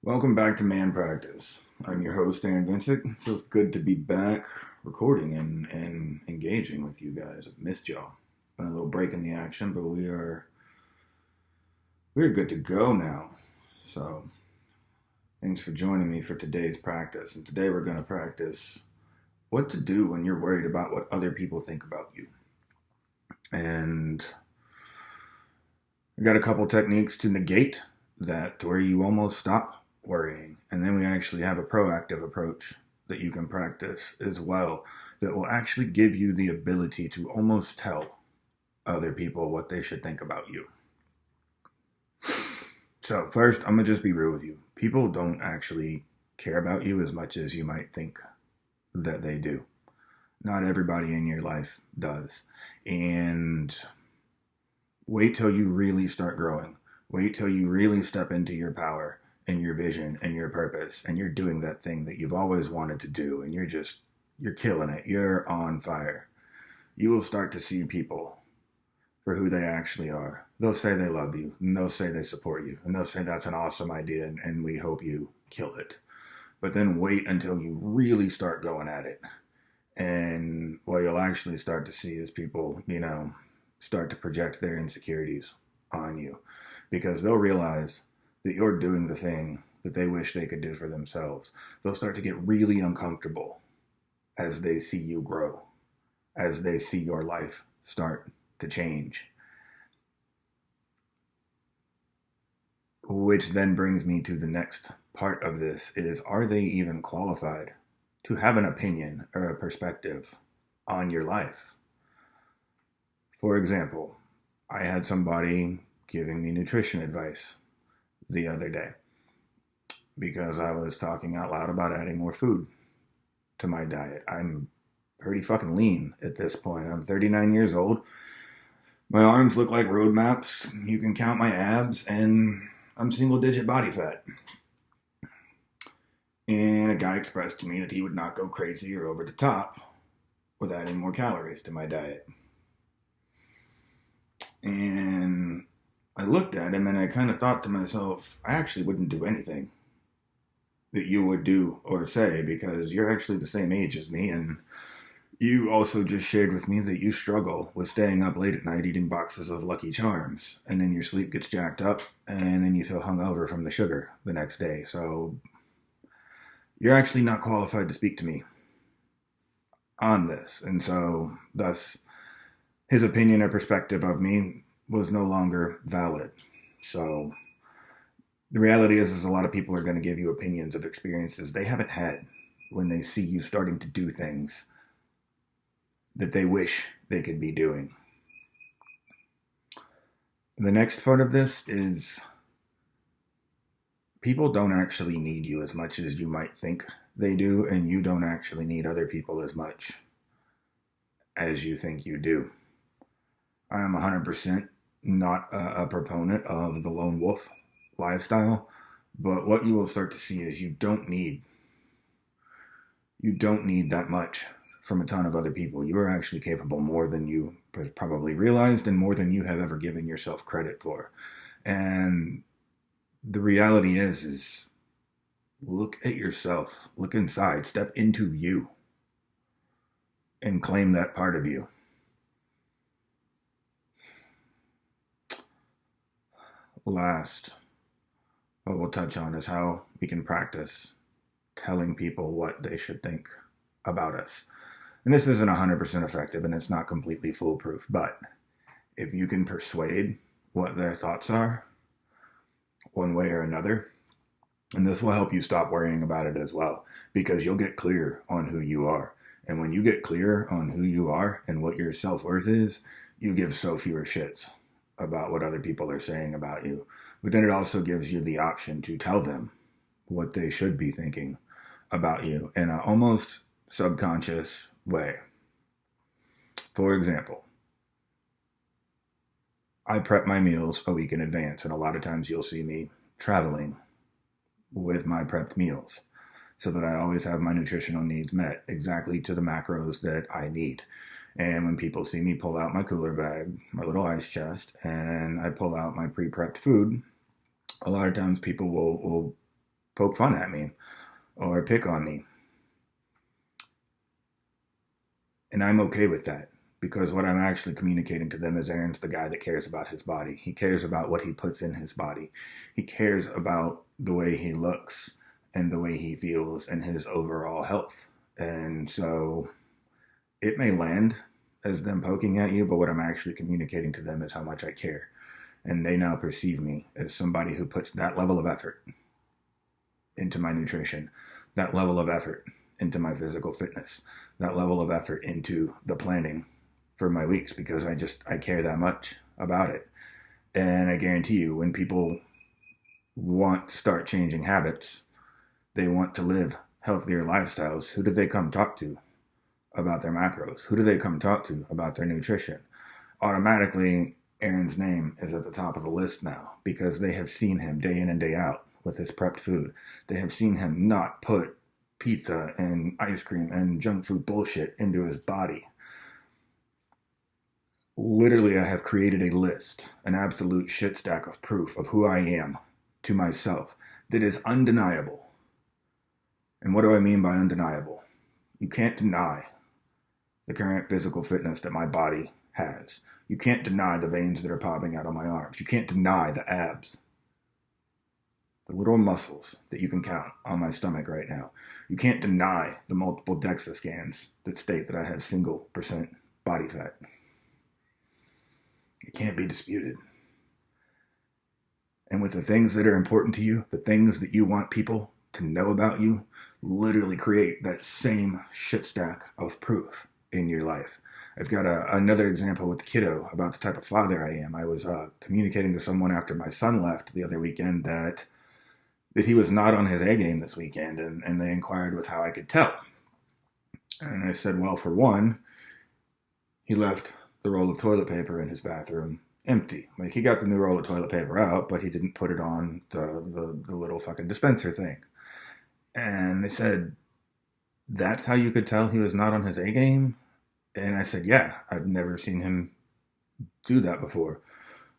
Welcome back to Manpractice. I'm your host, Aaron Vincent. Feels good to be back recording and engaging with you guys. I've missed y'all. It's been a little break in the action, but we're good to go now. So thanks for joining me for today's practice. And today we're going to practice what to do when you're worried about what other people think about you. And I got a couple techniques to negate that, to where you almost stop worrying. And then we actually have a proactive approach that you can practice as well that will actually give you the ability to almost tell other people what they should think about you. So first, I'm going to just be real with you. People don't actually care about you as much as you might think that they do. Not everybody in your life does. And wait till you really start growing. Wait till you really step into your power and your vision and your purpose, and you're doing that thing that you've always wanted to do, and you're killing it. You're on fire. You will start to see people for who they actually are. They'll say they love you, and they'll say they support you, and they'll say that's an awesome idea, and we hope you kill it. But then wait until you really start going at it. And what you'll actually start to see is people, start to project their insecurities on you, because they'll realize that you're doing the thing that they wish they could do for themselves. They'll start to get really uncomfortable as they see you grow, as they see your life start to change. Which then brings me to the next part of this is, are they even qualified to have an opinion or a perspective on your life? For example, I had somebody giving me nutrition advice the other day because I was talking out loud about adding more food to my diet. I'm pretty fucking lean at this point. I'm 39 years old. My arms look like road maps. You can count my abs, and I'm single digit body fat. And a guy expressed to me that he would not go crazy or over the top with adding more calories to my diet. And I looked at him and I kind of thought to myself, I actually wouldn't do anything that you would do or say, because you're actually the same age as me, and you also just shared with me that you struggle with staying up late at night eating boxes of Lucky Charms, and then your sleep gets jacked up, and then you feel hungover from the sugar the next day. So you're actually not qualified to speak to me on this. And so thus his opinion or perspective of me was no longer valid. So the reality is a lot of people are going to give you opinions of experiences they haven't had when they see you starting to do things that they wish they could be doing. The next part of this is, people don't actually need you as much as you might think they do, and you don't actually need other people as much as you think you do. I am 100% not a proponent of the lone wolf lifestyle, but what you will start to see is you don't need that much from a ton of other people. You are actually capable more than you probably realized, and more than you have ever given yourself credit for. And the reality is look at yourself, look inside, step into you, and claim that part of you. Last, what we'll touch on is how we can practice telling people what they should think about us. And this isn't 100% effective, and it's not completely foolproof, but if you can persuade what their thoughts are, one way or another, and this will help you stop worrying about it as well, because you'll get clear on who you are. And when you get clear on who you are and what your self-worth is, you give so fewer shits about what other people are saying about you. But then it also gives you the option to tell them what they should be thinking about you in an almost subconscious way. For example, I prep my meals a week in advance, and a lot of times you'll see me traveling with my prepped meals so that I always have my nutritional needs met exactly to the macros that I need. And when people see me pull out my cooler bag, my little ice chest, and I pull out my pre-prepped food, a lot of times people will poke fun at me or pick on me. And I'm okay with that, because what I'm actually communicating to them is Aaron's the guy that cares about his body. He cares about what he puts in his body. He cares about the way he looks and the way he feels and his overall health. And so it may land as them poking at you, but what I'm actually communicating to them is how much I care. And they now perceive me as somebody who puts that level of effort into my nutrition, that level of effort into my physical fitness, that level of effort into the planning for my weeks, because I care that much about it. And I guarantee you, when people want to start changing habits, they want to live healthier lifestyles, who do they come talk to about their macros? Who do they come talk to about their nutrition? Automatically, Aaron's name is at the top of the list now, because they have seen him day in and day out with his prepped food. They have seen him not put pizza and ice cream and junk food bullshit into his body. Literally, I have created a list, an absolute shit stack of proof of who I am to myself that is undeniable. And what do I mean by undeniable? You can't deny the current physical fitness that my body has. You can't deny the veins that are popping out of my arms. You can't deny the abs, the little muscles that you can count on my stomach right now. You can't deny the multiple DEXA scans that state that I have 1% body fat. It can't be disputed. And with the things that are important to you, the things that you want people to know about you, literally create that same shit stack of proof in your life. I've got another example with the kiddo about the type of father I am. I was communicating to someone after my son left the other weekend that he was not on his A game this weekend, and they inquired with how I could tell. And I said, well, for one, he left the roll of toilet paper in his bathroom empty. Like, he got the new roll of toilet paper out, but he didn't put it on the little fucking dispenser thing. And they said, that's how you could tell he was not on his A game? And I said, yeah, I've never seen him do that before.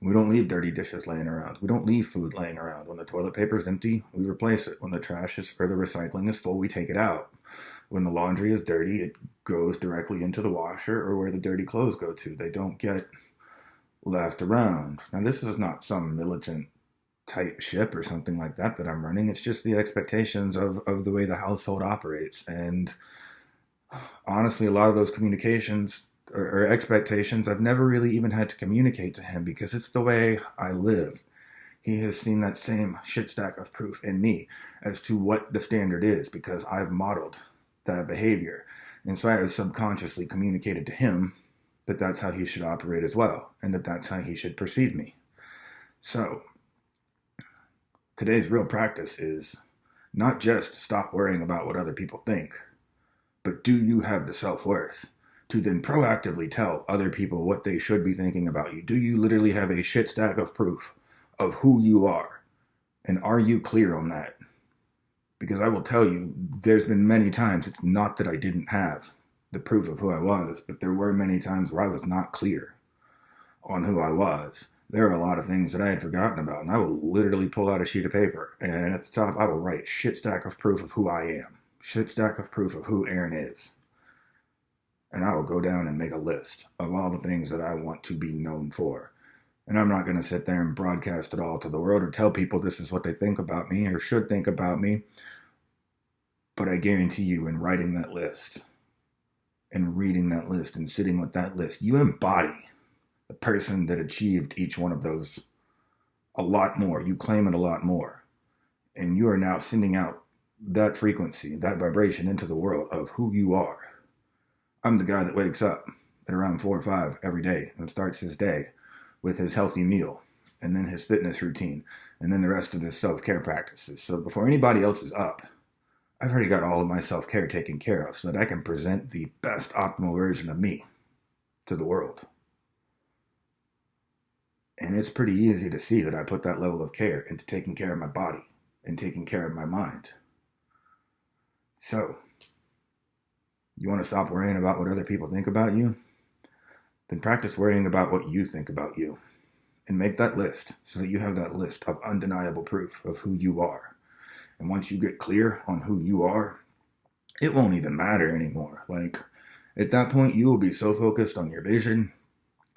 We don't leave dirty dishes laying around. We don't leave food laying around. When the toilet paper is empty, we replace it. When the trash is, or the recycling is full, we take it out. When the laundry is dirty, it goes directly into the washer or where the dirty clothes go to. They don't get left around. Now, this is not some militant type ship or something like that I'm running. It's just the expectations of the way the household operates. And honestly, a lot of those communications or expectations, I've never really even had to communicate to him, because it's the way I live. He has seen that same shit stack of proof in me as to what the standard is, because I've modeled that behavior. And so I have subconsciously communicated to him that that's how he should operate as well, and that that's how he should perceive me. So today's real practice is not just stop worrying about what other people think, but do you have the self-worth to then proactively tell other people what they should be thinking about you? Do you literally have a shit stack of proof of who you are? And are you clear on that? Because I will tell you, there's been many times, it's not that I didn't have the proof of who I was, but there were many times where I was not clear on who I was. There are a lot of things that I had forgotten about, and I will literally pull out a sheet of paper, and at the top I will write shit stack of proof of who I am, shit stack of proof of who Aaron is. And I will go down and make a list of all the things that I want to be known for. And I'm not going to sit there and broadcast it all to the world or tell people this is what they think about me or should think about me. But I guarantee you, in writing that list and reading that list and sitting with that list, you embody the person that achieved each one of those a lot more. You claim it a lot more. And you are now sending out that frequency, that vibration into the world of who you are. I'm the guy that wakes up at around 4 or 5 every day and starts his day with his healthy meal and then his fitness routine and then the rest of his self-care practices. So before anybody else is up, I've already got all of my self-care taken care of so that I can present the best optimal version of me to the world. And it's pretty easy to see that I put that level of care into taking care of my body and taking care of my mind. So, you want to stop worrying about what other people think about you? Then practice worrying about what you think about you. And make that list so that you have that list of undeniable proof of who you are. And once you get clear on who you are, it won't even matter anymore. Like, at that point, you will be so focused on your vision,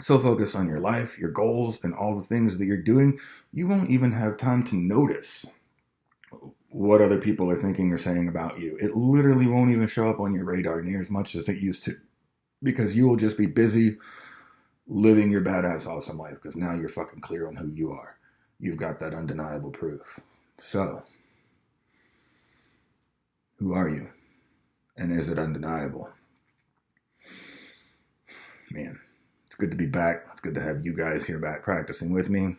so focused on your life, your goals, and all the things that you're doing, you won't even have time to notice what other people are thinking or saying about you. It literally won't even show up on your radar near as much as it used to, because you will just be busy living your badass awesome life, because now you're fucking clear on who you are. You've got that undeniable proof. So, who are you? And is it undeniable? Man, it's good to be back. It's good to have you guys here back practicing with me.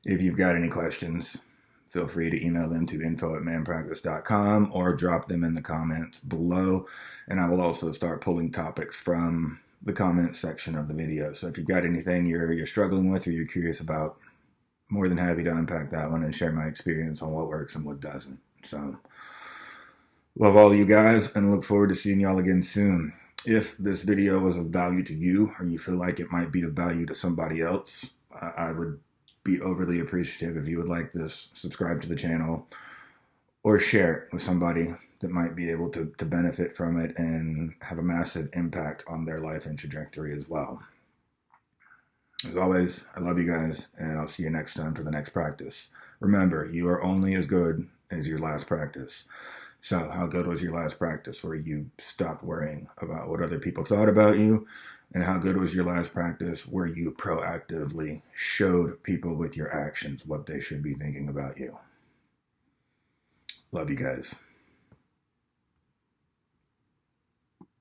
If you've got any questions, feel free to email them to info@manpractice.com or drop them in the comments below. And I will also start pulling topics from the comment section of the video. So if you've got anything you're struggling with or you're curious about, more than happy to unpack that one and share my experience on what works and what doesn't. So, love all of you guys and look forward to seeing y'all again soon. If this video was of value to you, or you feel like it might be of value to somebody else, I would be overly appreciative if you would like this, subscribe to the channel, or share it with somebody that might be able to benefit from it and have a massive impact on their life and trajectory as well. As always, I love you guys, and I'll see you next time for the next practice. Remember, you are only as good as your last practice. So, how good was your last practice where you stopped worrying about what other people thought about you? And how good was your last practice where you proactively showed people with your actions what they should be thinking about you? Love you guys.